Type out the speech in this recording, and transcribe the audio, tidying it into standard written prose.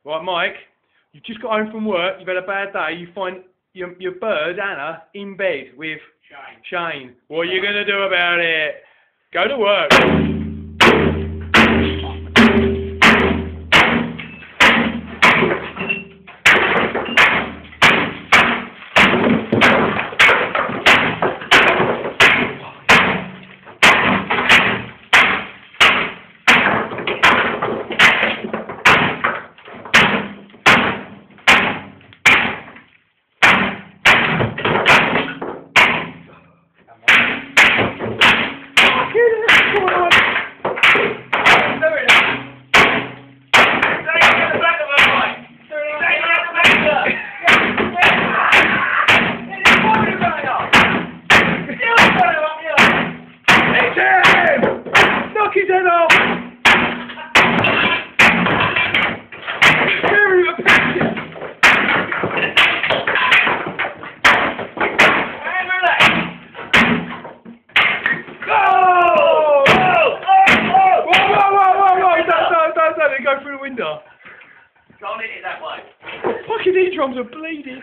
Right, Mike, you've just got home from work, you've had a bad day, you find your bird, Anna, in bed with Shane. What are you going to do about it? Go to work. Knock his head off! Don't go through the window. Can't hit it that way. Fucking eardrums are bleeding.